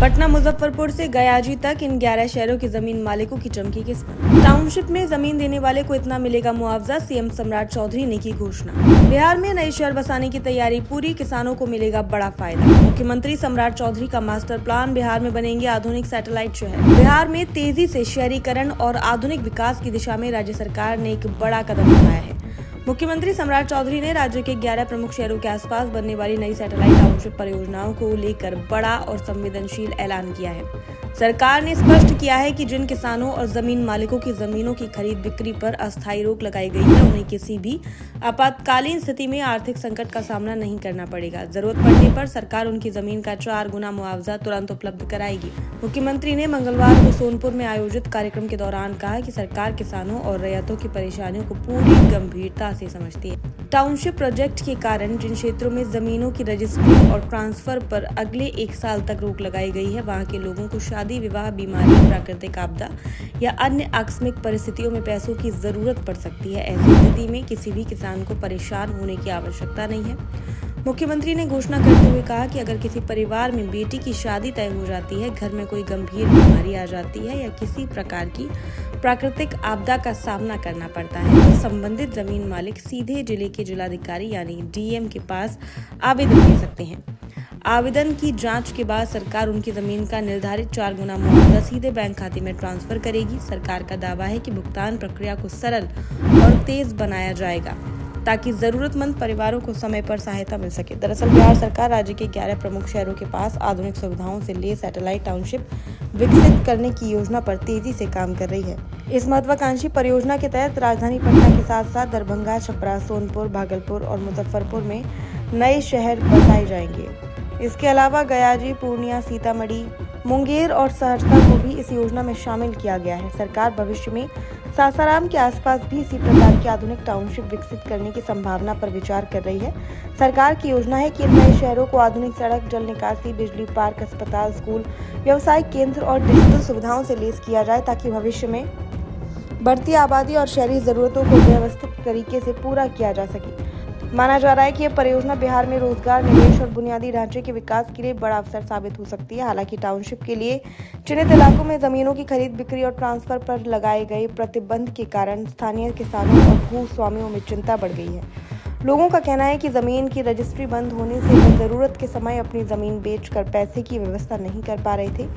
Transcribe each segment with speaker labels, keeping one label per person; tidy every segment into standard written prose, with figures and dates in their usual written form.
Speaker 1: पटना मुजफ्फरपुर से गयाजी तक इन 11 शहरों के जमीन मालिकों की चमकी किस्मत। टाउनशिप में जमीन देने वाले को इतना मिलेगा मुआवजा, सीएम सम्राट चौधरी ने की घोषणा। बिहार में नए शहर बसाने की तैयारी पूरी, किसानों को मिलेगा बड़ा फायदा। मुख्यमंत्री सम्राट चौधरी का मास्टर प्लान, बिहार में बनेंगे आधुनिक सैटेलाइट शहर। बिहार में तेजी से शहरीकरण और आधुनिक विकास की दिशा में राज्य सरकार ने एक बड़ा कदम उठाया है। मुख्यमंत्री सम्राट चौधरी ने राज्य के 11 प्रमुख शहरों के आसपास बनने वाली नई सैटेलाइट टाउनशिप परियोजनाओं को लेकर बड़ा और संवेदनशील ऐलान किया है। सरकार ने स्पष्ट किया है कि जिन किसानों और जमीन मालिकों की जमीनों की खरीद बिक्री पर अस्थायी रोक लगाई गई है, उन्हें किसी भी आपातकालीन स्थिति में आर्थिक संकट का सामना नहीं करना पड़ेगा। जरूरत पड़ने पर सरकार उनकी जमीन का 4 गुना मुआवजा तुरंत उपलब्ध कराएगी। मुख्यमंत्री ने मंगलवार को सोनपुर में आयोजित कार्यक्रम के दौरान कहा कि सरकार किसानों और रैयतों की परेशानियों को पूरी गंभीरता से समझती है। टाउनशिप प्रोजेक्ट के कारण जिन क्षेत्रों में जमीनों की रजिस्ट्री और ट्रांसफर पर अगले 1 साल तक रोक लगाई गई है, वहां के लोगों को शादी, विवाह, बीमारी, प्राकृतिक आपदा या अन्य आकस्मिक परिस्थितियों में पैसों की जरूरत पड़ सकती है। ऐसी स्थिति में किसी भी किसान को परेशान होने की आवश्यकता नहीं है। मुख्यमंत्री ने घोषणा करते हुए कहा कि अगर किसी परिवार में बेटी की शादी तय हो जाती है, घर में कोई गंभीर बीमारी आ जाती है या किसी प्रकार की प्राकृतिक आपदा का सामना करना पड़ता है, तो संबंधित जमीन मालिक सीधे जिले के जिलाधिकारी यानी डीएम के पास आवेदन दे सकते हैं। आवेदन की जांच के बाद सरकार उनकी जमीन का निर्धारित 4 गुना मुआवजा सीधे बैंक खाते में ट्रांसफर करेगी। सरकार का दावा है कि भुगतान प्रक्रिया को सरल और तेज बनाया जाएगा ताकि जरूरतमंद परिवारों को समय पर सहायता मिल सके। दरअसल बिहार सरकार राज्य के 11 प्रमुख शहरों के पास आधुनिक सुविधाओं से लैस सैटेलाइट टाउनशिप विकसित करने की योजना पर तेजी से काम कर रही है। इस महत्वाकांक्षी परियोजना के तहत राजधानी पटना के साथ साथ दरभंगा, छपरा, सोनपुर, भागलपुर और मुजफ्फरपुर में नए शहर बसाए जाएंगे। इसके अलावा गयाजी, पूर्णिया, सीतामढ़ी, मुंगेर और सहरसा को भी इस योजना में शामिल किया गया है। सरकार भविष्य में सासाराम के आसपास भी इसी प्रकार की आधुनिक टाउनशिप विकसित करने की संभावना पर विचार कर रही है। सरकार की योजना है कि इन नए शहरों को आधुनिक सड़क, जल निकासी, बिजली पार्क, अस्पताल, स्कूल, व्यवसायिक केंद्र और डिजिटल सुविधाओं से लैस किया जाए ताकि भविष्य में बढ़ती आबादी और शहरी जरूरतों को व्यवस्थित तरीके से पूरा किया जा सके। माना जा रहा है कि यह परियोजना बिहार में रोजगार, निवेश और बुनियादी ढांचे के विकास के लिए बड़ा अवसर साबित हो सकती है। हालांकि टाउनशिप के लिए चिन्हित इलाकों में जमीनों की खरीद बिक्री और ट्रांसफर पर लगाए गए प्रतिबंध के कारण स्थानीय किसानों और भूस्वामियों में चिंता बढ़ गई है। लोगों का कहना है कि जमीन की रजिस्ट्री बंद होने से वे जरूरत के समय अपनी जमीन बेचकर पैसे की व्यवस्था नहीं कर पा रहे थे।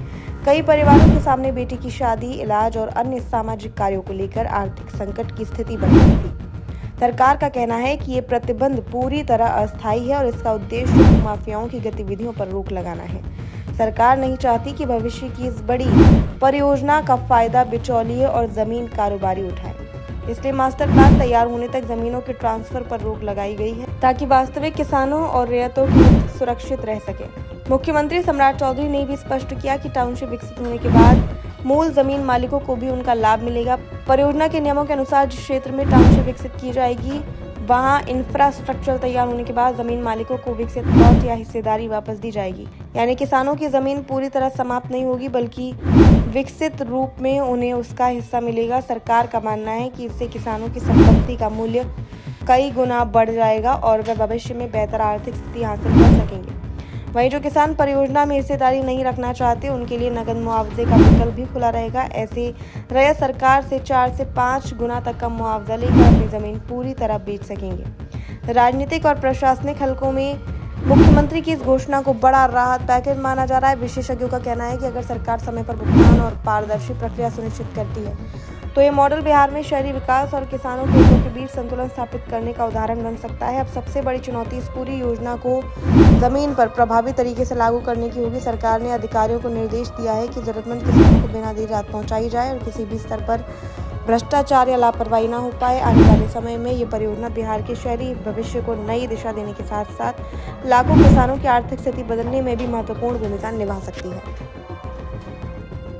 Speaker 1: कई परिवारों के सामने बेटी की शादी, इलाज और अन्य सामाजिक कार्यों को लेकर आर्थिक संकट की स्थिति बन गई थी। सरकार का कहना है कि ये प्रतिबंध पूरी तरह अस्थायी है और इसका उद्देश्य माफियाओं की गतिविधियों पर रोक लगाना है। सरकार नहीं चाहती कि भविष्य की इस बड़ी परियोजना का फायदा बिचौलिए और जमीन कारोबारी उठाए। इसलिए मास्टर प्लान तैयार होने तक जमीनों के ट्रांसफर पर रोक लगाई गई है ताकि वास्तविक किसानों और रैयतों की हित सुरक्षित रह सके। मुख्यमंत्री सम्राट चौधरी ने भी स्पष्ट किया कि टाउनशिप विकसित होने के बाद मूल जमीन मालिकों को भी उनका लाभ मिलेगा। परियोजना के नियमों के अनुसार जिस क्षेत्र में टाउनशिप विकसित की जाएगी, वहां इंफ्रास्ट्रक्चर तैयार होने के बाद जमीन मालिकों को विकसित प्लॉट या हिस्सेदारी वापस दी जाएगी। यानी किसानों की जमीन पूरी तरह समाप्त नहीं होगी, बल्कि विकसित रूप में उन्हें उसका हिस्सा मिलेगा। सरकार का मानना है कि इससे किसानों की संपत्ति का मूल्य कई गुना बढ़ जाएगा और वे भविष्य में बेहतर आर्थिक स्थिति हासिल कर सकेंगे। वहीं जो किसान परियोजना में हिस्सेदारी नहीं रखना चाहते, उनके लिए नगद मुआवजे का विकल्प भी खुला रहेगा। ऐसे रैयत सरकार से 4 से 5 गुना तक का मुआवजा लेकर अपनी जमीन पूरी तरह बेच सकेंगे। राजनीतिक और प्रशासनिक हलकों में मुख्यमंत्री की इस घोषणा को बड़ा राहत पैकेज माना जा रहा है। विशेषज्ञों का कहना है कि अगर सरकार समय पर भुगतान और पारदर्शी प्रक्रिया सुनिश्चित करती है, तो ये मॉडल बिहार में शहरी विकास और किसानों के हितों के बीच संतुलन स्थापित करने का उदाहरण बन सकता है। अब सबसे बड़ी चुनौती इस पूरी योजना को जमीन पर प्रभावी तरीके से लागू करने की होगी। सरकार ने अधिकारियों को निर्देश दिया है कि जरूरतमंद किसानों को बिना देर रात पहुंचाई जाए और किसी भी स्तर पर भ्रष्टाचार या लापरवाही न हो पाए। आने वाले समय में ये परियोजना बिहार के शहरी भविष्य को नई दिशा देने के साथ साथ लाखों किसानों की आर्थिक स्थिति बदलने में भी महत्वपूर्ण भूमिका निभा सकती है।